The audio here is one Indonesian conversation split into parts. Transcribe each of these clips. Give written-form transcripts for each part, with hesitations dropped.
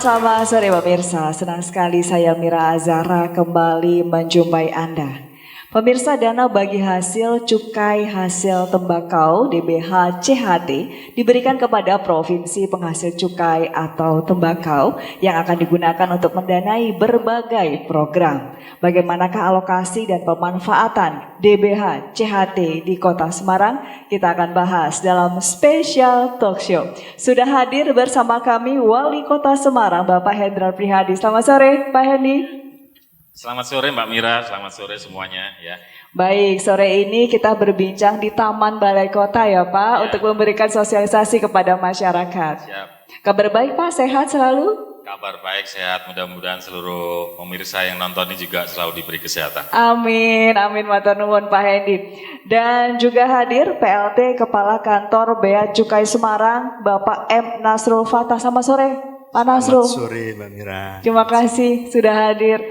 Selamat sore pemirsa, senang sekali saya Mira Azara kembali menjumpai Anda. Pemirsa, dana bagi hasil cukai hasil tembakau DBH CHT diberikan kepada provinsi penghasil cukai atau tembakau yang akan digunakan untuk mendanai berbagai program. Bagaimanakah alokasi dan pemanfaatan DBH CHT di Kota Semarang? Kita akan bahas dalam Special Talk Show. Sudah hadir bersama kami Wali Kota Semarang, Bapak Hendrar Prihadi. Selamat sore, Pak Hendi. Selamat sore Mbak Mira, selamat sore semuanya ya. Baik, sore ini kita berbincang di Taman Balai Kota ya Pak, untuk memberikan sosialisasi kepada masyarakat. Siap. Kabar baik Pak, sehat selalu? Kabar baik, sehat, mudah-mudahan seluruh pemirsa yang nonton ini juga selalu diberi kesehatan. Amin, amin matur nuwun Pak Hendi. Dan juga hadir PLT Kepala Kantor Bea Cukai Semarang, Bapak M. Nasrul Fatah. Selamat sore Pak Nasrul. Selamat sore Mbak Mira. Terima kasih sudah hadir.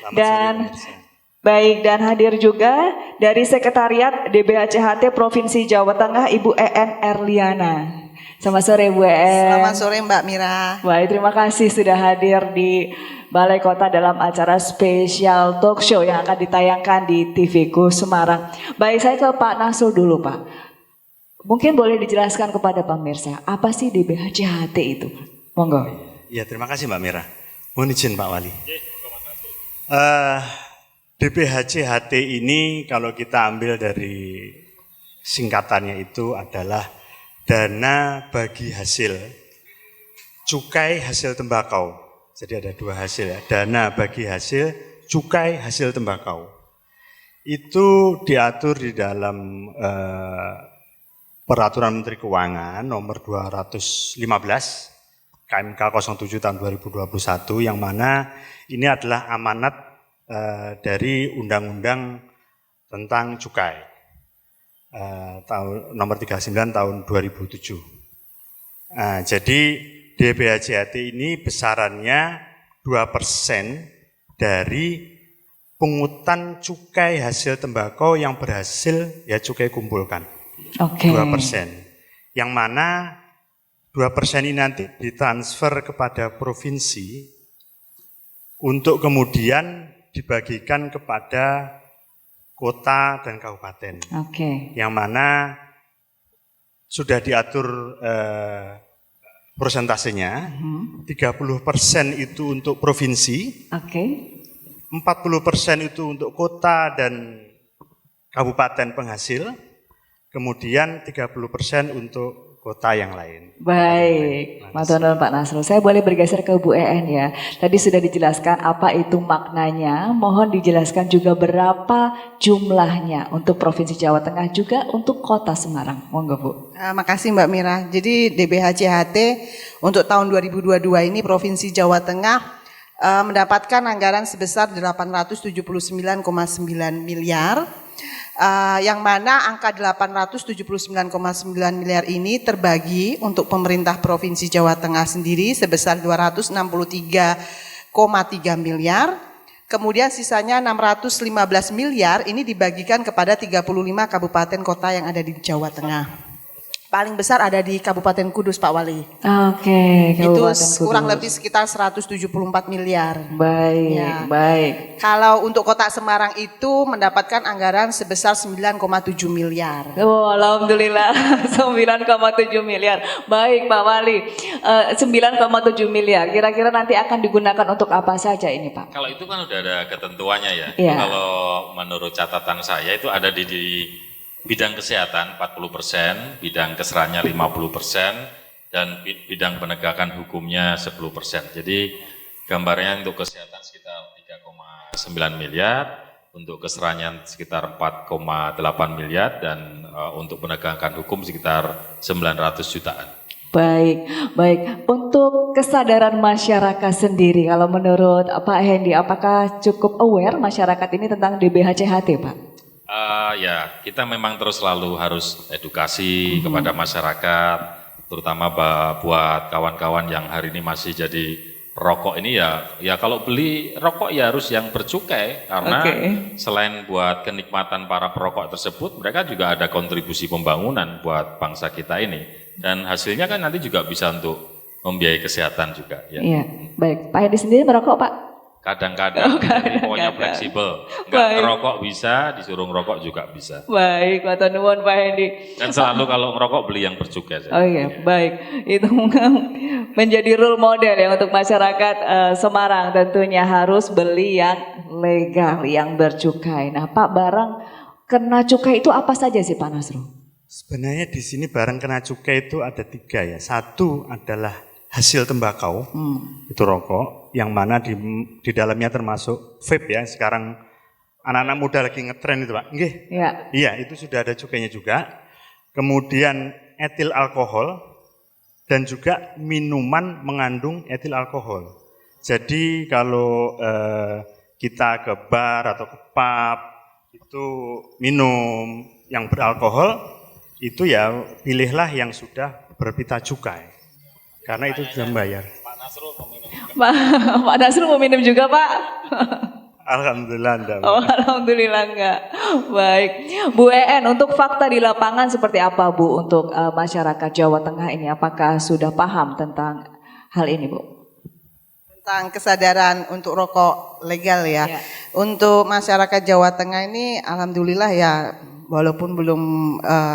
Dan sore, baik, dan hadir juga dari Sekretariat DBHCHT Provinsi Jawa Tengah Ibu EN Erliana. Selamat sore Bu EN. Selamat sore Mbak Mira. Baik, terima kasih sudah hadir di Balai Kota dalam acara spesial talk show yang akan ditayangkan di TV-ku Semarang. Baik, saya ke Pak Nasrul dulu Pak. Mungkin boleh dijelaskan kepada pemirsa, apa sih DBHCHT itu? Monggo. Ya, terima kasih Mbak Mira. Mohon izin Pak Wali. DBHCHT ini kalau kita ambil dari singkatannya itu adalah dana bagi hasil cukai hasil tembakau. Jadi ada dua hasil ya, dana bagi hasil cukai hasil tembakau. Itu diatur di dalam Peraturan Menteri Keuangan nomor 215 KMK 07 tahun 2021 yang mana ini adalah amanat dari Undang-Undang tentang Cukai tahun nomor 39 tahun 2007. Jadi DBHCHT ini besarannya 2% dari pungutan cukai hasil tembakau yang berhasil ya cukai kumpulkan. Oke. 2%. Yang mana 2% ini nanti ditransfer kepada provinsi untuk kemudian dibagikan kepada kota dan kabupaten. Oke. Yang mana sudah diatur persentasenya, 30% itu untuk provinsi, Oke. 40% itu untuk kota dan kabupaten penghasil, kemudian 30% untuk kota yang lain. Baik, matur nuwun Pak Nasrul. Saya boleh bergeser ke Bu EN ya. Tadi sudah dijelaskan apa itu maknanya. Mohon dijelaskan juga berapa jumlahnya untuk Provinsi Jawa Tengah juga untuk Kota Semarang. Monggo Bu. Makasih Mbak Mira. Jadi DBHCHT untuk tahun 2022 ini Provinsi Jawa Tengah mendapatkan anggaran sebesar 879,9 miliar. Yang mana angka 879,9 miliar ini terbagi untuk pemerintah Provinsi Jawa Tengah sendiri sebesar 263,3 miliar. Kemudian sisanya 615 miliar ini dibagikan kepada 35 kabupaten kota yang ada di Jawa Tengah. Paling besar ada di Kabupaten Kudus Pak Wali. Oke, Itu Kabupaten Kudus. kurang lebih sekitar 174 miliar. Baik, Ya. baik. Kalau untuk Kota Semarang itu mendapatkan anggaran sebesar 9,7 miliar. Oh, alhamdulillah 9,7 miliar. Baik Pak Wali, 9,7 miliar. Kira-kira nanti akan digunakan untuk apa saja ini Pak? Kalau itu kan udah ada ketentuannya ya. Iya. Kalau menurut catatan saya itu ada di bidang kesehatan 40%, bidang keserannya 50%, dan bidang penegakan hukumnya 10%. Jadi gambarnya untuk kesehatan sekitar 3,9 miliar, untuk keserangan sekitar 4,8 miliar, dan untuk penegakan hukum sekitar 900 jutaan. Baik, baik. Untuk kesadaran masyarakat sendiri, kalau menurut Pak Hendi, apakah cukup aware masyarakat ini tentang DBHCHT Pak? Ya, kita memang terus selalu harus edukasi kepada masyarakat, terutama buat kawan-kawan yang hari ini masih jadi perokok ini ya kalau beli rokok ya harus yang bercukai, karena selain buat kenikmatan para perokok tersebut, mereka juga ada kontribusi pembangunan buat bangsa kita ini, dan hasilnya kan nanti juga bisa untuk membiayai kesehatan juga. Ya. Iya, baik. Pak Hedi sendiri merokok, Pak? Kadang-kadang, jadi pokoknya kadang-kadang. fleksibel. Enggak Baik. ngerokok bisa, disuruh ngerokok juga bisa. Baik, matur nuwun Pak Hedi. Dan selalu kalau ngerokok beli yang bercukai saja. Oh iya, baik. Itu menjadi role model ya untuk masyarakat Semarang, tentunya harus beli yang legal, yang bercukai. Nah, Pak, barang kena cukai itu apa saja sih Pak Nasrul? Sebenarnya di sini barang kena cukai itu ada 3 ya. Satu adalah hasil tembakau, itu rokok, yang mana di dalamnya termasuk vape ya. Sekarang anak-anak muda lagi ngetren itu Pak. Nggih. Ya. Iya, itu sudah ada cukainya juga. Kemudian etil alkohol dan juga minuman mengandung etil alkohol. Jadi kalau kita ke bar atau ke pub itu minum yang beralkohol, itu ya pilihlah yang sudah berpita cukai. Karena itu sudah membayar. Pak Nasrul mau minum juga Pak? Alhamdulillah enggak. Oh, alhamdulillah enggak. Baik. Bu EN, untuk fakta di lapangan seperti apa Bu untuk masyarakat Jawa Tengah ini? Apakah sudah paham tentang hal ini Bu? Tentang kesadaran untuk rokok legal ya. Ya. Untuk masyarakat Jawa Tengah ini alhamdulillah ya, walaupun belum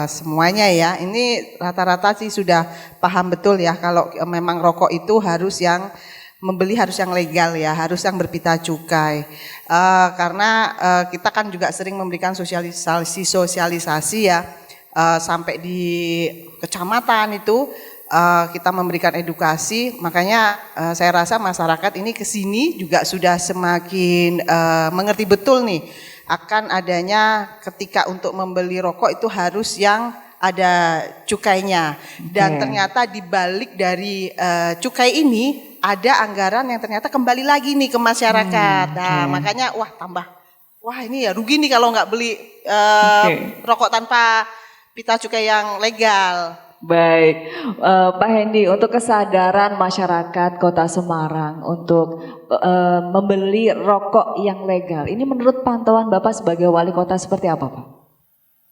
semuanya ya, ini rata-rata sih sudah paham betul ya kalau memang rokok itu harus yang membeli harus yang legal ya, harus yang berpita cukai. Karena kita kan juga sering memberikan sosialisasi ya, sampai di kecamatan itu kita memberikan edukasi. Makanya saya rasa masyarakat ini kesini juga sudah semakin mengerti betul nih akan adanya ketika untuk membeli rokok itu harus yang ada cukainya. Dan ternyata di balik dari cukai ini ada anggaran yang ternyata kembali lagi nih ke masyarakat. Nah, makanya wah ini ya rugi nih kalau nggak beli rokok tanpa pita cukai yang legal. Baik, Pak Hendi, untuk kesadaran masyarakat Kota Semarang untuk membeli rokok yang legal, ini menurut pantauan Bapak sebagai wali kota seperti apa Pak?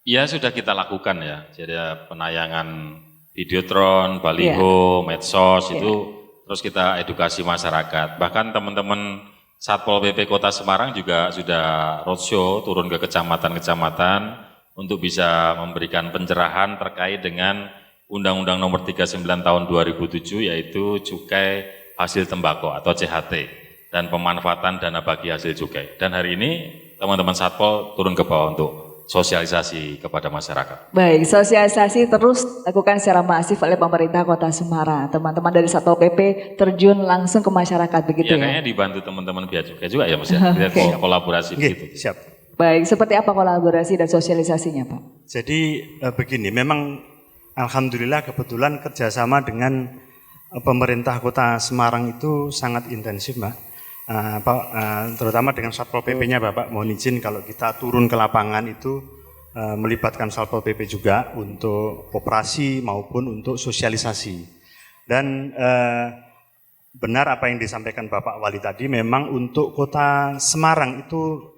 Ya sudah kita lakukan ya, jadi penayangan videotron, baliho, medsos itu terus kita edukasi masyarakat. Bahkan teman-teman Satpol PP Kota Semarang juga sudah roadshow turun ke kecamatan-kecamatan untuk bisa memberikan pencerahan terkait dengan Undang-Undang Nomor 39 Tahun 2007 yaitu cukai hasil tembakau atau CHT dan pemanfaatan dana bagi hasil cukai. Dan hari ini teman-teman Satpol turun ke bawah untuk sosialisasi kepada masyarakat. Baik, sosialisasi terus lakukan secara masif oleh pemerintah Kota Semarang. Teman-teman dari Satpol PP terjun langsung ke masyarakat begitu ya? Kayaknya dibantu teman-teman Bea Cukai juga ya Mas ya. Kita kolaborasi begitu. Siap. Baik, seperti apa kolaborasi dan sosialisasinya Pak? Jadi begini, memang alhamdulillah kebetulan kerjasama dengan pemerintah Kota Semarang itu sangat intensif Mbak. Terutama dengan Satpol PP-nya Bapak, mohon izin kalau kita turun ke lapangan itu melibatkan Satpol PP juga untuk operasi maupun untuk sosialisasi. Dan benar apa yang disampaikan Bapak Wali tadi, memang untuk Kota Semarang itu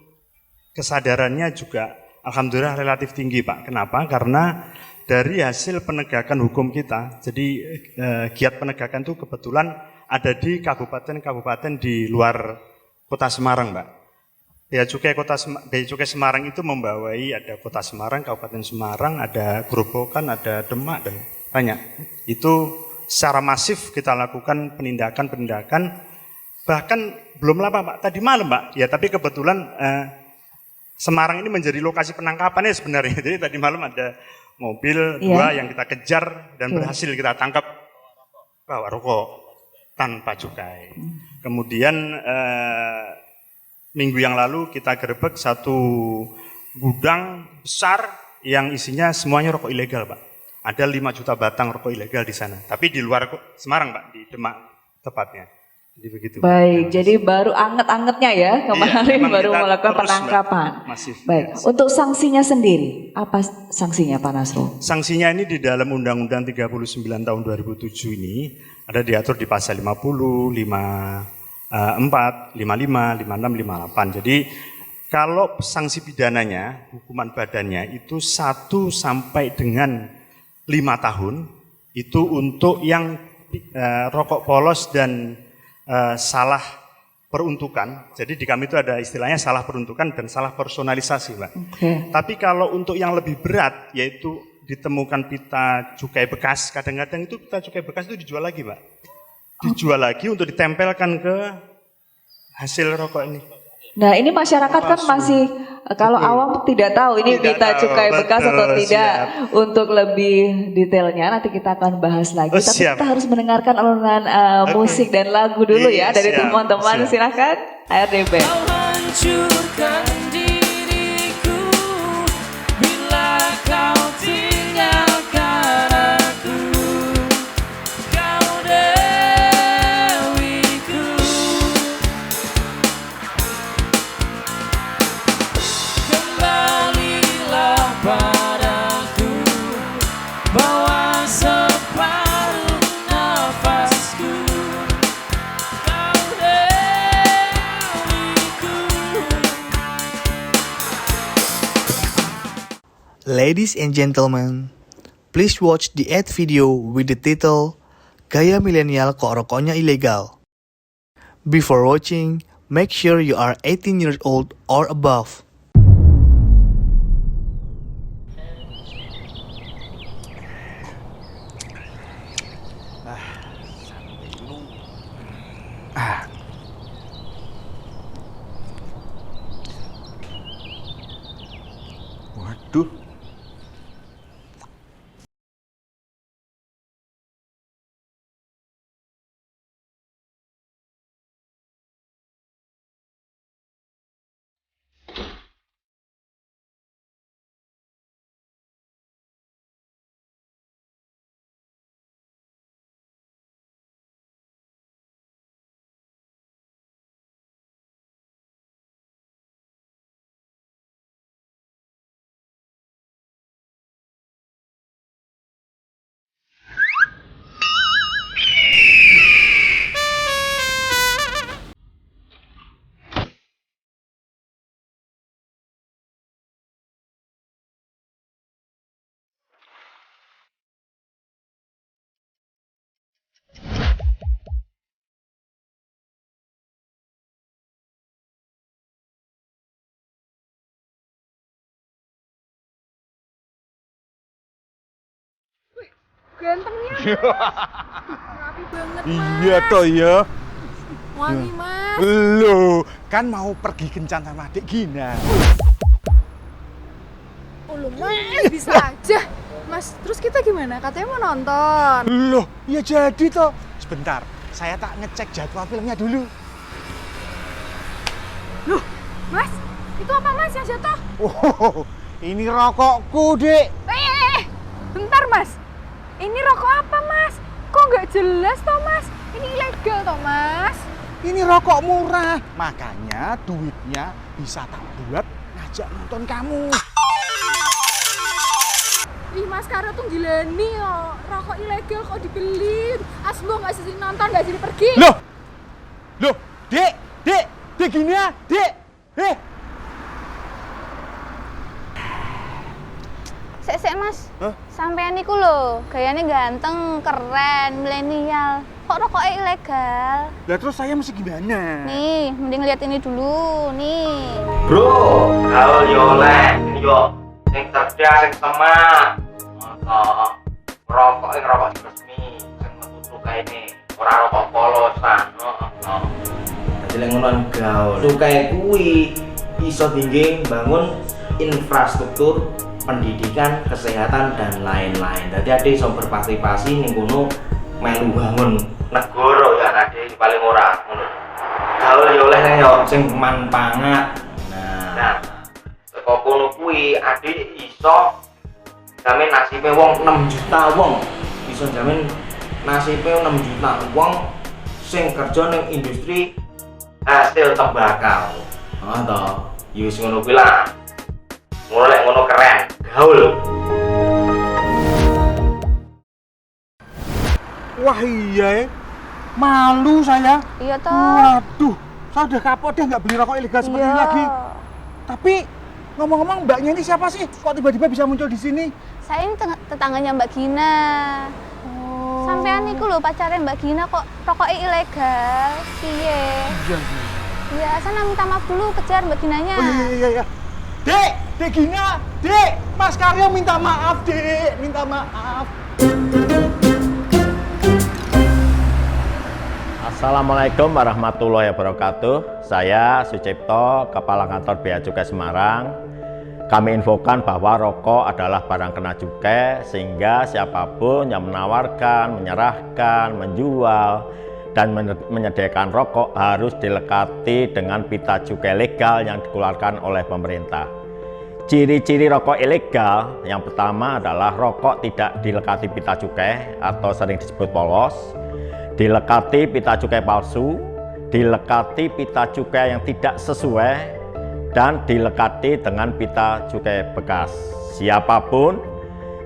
kesadarannya juga alhamdulillah relatif tinggi Pak. Kenapa? Karena dari hasil penegakan hukum kita, jadi giat penegakan itu kebetulan ada di kabupaten-kabupaten di luar Kota Semarang, Mbak. Bea Cukai Semarang itu membawai ada Kota Semarang, Kabupaten Semarang, ada Grobogan, ada Demak dan banyak. Itu secara masif kita lakukan penindakan. Bahkan belum lama Pak, tadi malam Pak. Ya tapi kebetulan Semarang ini menjadi lokasi penangkapannya sebenarnya. Jadi tadi malam ada mobil 2 yang kita kejar dan berhasil kita tangkap bawa rokok tanpa cukai. Kemudian minggu yang lalu kita gerebek satu gudang besar yang isinya semuanya rokok ilegal Pak. Ada 5 juta batang rokok ilegal di sana. Tapi di luar Semarang Pak, di Demak tepatnya. Jadi begitu. Baik, jadi baru anget-angetnya ya kemarin baru melakukan penangkapan. Masif. Baik, untuk sanksinya sendiri, apa sanksinya Pak Nasrul? Sanksinya ini di dalam Undang-Undang 39 tahun 2007 ini ada diatur di pasal 50, 54, 55, 56, 58. Jadi kalau sanksi pidananya, hukuman badannya itu 1 sampai dengan 5 tahun, itu untuk yang rokok polos dan salah peruntukan. Jadi di kami itu ada istilahnya salah peruntukan dan salah personalisasi, Mbak. Tapi kalau untuk yang lebih berat, yaitu ditemukan pita cukai bekas, kadang-kadang itu pita cukai bekas itu dijual lagi, Mbak. Dijual lagi untuk ditempelkan ke hasil rokok ini. Nah, ini masyarakat kan masih kalau awam tidak tahu ini pita cukai bekas atau tidak. Siap. Untuk lebih detailnya nanti kita akan bahas lagi. Tapi Siap. kita harus mendengarkan alunan musik dan lagu dulu ya dari Siap, teman-teman. siap. Silakan ARD Band. Kau hancurkan diriku bila kau tinggalkan aku. Kau dewiku. Kembalilah padaku, bawa separuh nafasku. Kau dewiku. Ladies and gentlemen, please watch the ad video with the title Gaya Milenial Kok Rokoknya Ilegal. Before watching, make sure you are 18 years old or above. Waduh. Gantengnya. Rapi banget, Mas. Iya toh ya. Wangi, Mas. Loh, kan mau pergi kencan sama adik Gina. Oh, lu Mas, bisa aja. Mas, terus kita gimana? Katanya mau nonton. Loh, ya jadi toh. Sebentar, saya tak ngecek jadwal filmnya dulu. Loh, Mas, itu apa Mas yang jatuh? Oh, ini rokokku, Dek. Bentar, Mas. Ini rokok apa, Mas? Kok nggak jelas toh, Mas? Ini ilegal toh, Mas? Ini rokok murah, makanya duitnya bisa tak buat ngajak nonton kamu. Ih, Mas Karo tuh gila nih, oh. Rokok ilegal kok dibeli. Asmo nggak sini nonton, nggak sini pergi. Loh, Dek, Dek gini ya, Dek. Sek Mas, Hah? sampean niku lho, gayane ganteng, keren, milenial. Kok rokoknya ilegal? Lah terus saya mesti gimana? Nih, mending lihat ini dulu, nih. Bro, gaul yo oleh, yo sing cerdas, sing semak. Rokok rokok resmi, sing metu cukaine, ora rokok polosan. Dadi lek ngono gaul. Cukai kuwi iso dingge bangun infrastruktur pendidikan, kesehatan dan lain-lain. Dadi ade iso berpartisipasi ning kono melu bangun negara ya ade paling ora ngono. Gaul yo oleh nang yo sing manpangat. Nah, saka kono kuwi ade iso jamin nasibe wong 6 juta wong. Iso jamin nasibe 6 juta wong sing kerja ning industri hasil tembakau. Ah toh, yo wis ngono kuwi lah. Ngono lek ngono keren, gaul. Wah iya ya, malu saya. Iya toh. Waduh, saya udah kapok deh nggak beli rokok ilegal seperti ini Iya. lagi. Tapi ngomong-ngomong mbaknya ini siapa sih? Kok tiba-tiba bisa muncul di sini? Saya ini tetangganya Mbak Gina. Oh, Sampean iku lho pacare Mbak Gina kok rokoknya ilegal. Piye? Iya. Ya, sana minta maaf dulu, kejar Mbak Ginanya. Oh iya. Dek Gina, Dek, Mas Karyo minta maaf, Dek, minta maaf. Assalamualaikum warahmatullahi wabarakatuh. Saya Sucipto, Kepala Kantor Bea Cukai Semarang. Kami infokan bahwa rokok adalah barang kena cukai, sehingga siapapun yang menawarkan, menyerahkan, menjual, dan menyediakan rokok harus dilekati dengan pita cukai legal yang dikeluarkan oleh pemerintah. Ciri-ciri rokok ilegal yang pertama adalah rokok tidak dilekati pita cukai atau sering disebut polos, dilekati pita cukai palsu, dilekati pita cukai yang tidak sesuai, dan dilekati dengan pita cukai bekas. Siapapun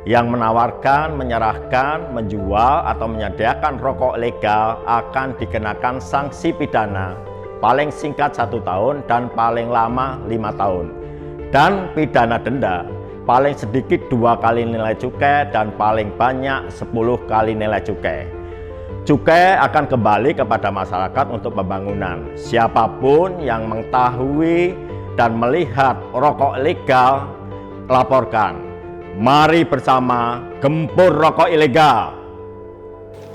yang menawarkan, menyerahkan, menjual, atau menyediakan rokok legal akan dikenakan sanksi pidana paling singkat 1 tahun dan paling lama 5 tahun, dan pidana denda paling sedikit 2 kali nilai cukai dan paling banyak 10 kali nilai cukai. Cukai akan kembali kepada masyarakat untuk pembangunan. Siapapun yang mengetahui dan melihat rokok legal, laporkan. Mari bersama gempur rokok ilegal.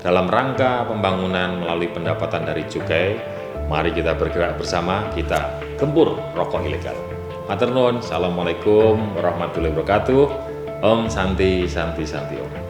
Dalam rangka pembangunan melalui pendapatan dari cukai, mari kita bergerak bersama, kita gempur rokok ilegal. Matur nuwun, assalamualaikum warahmatullahi wabarakatuh. Om Santi Santi Santi Om.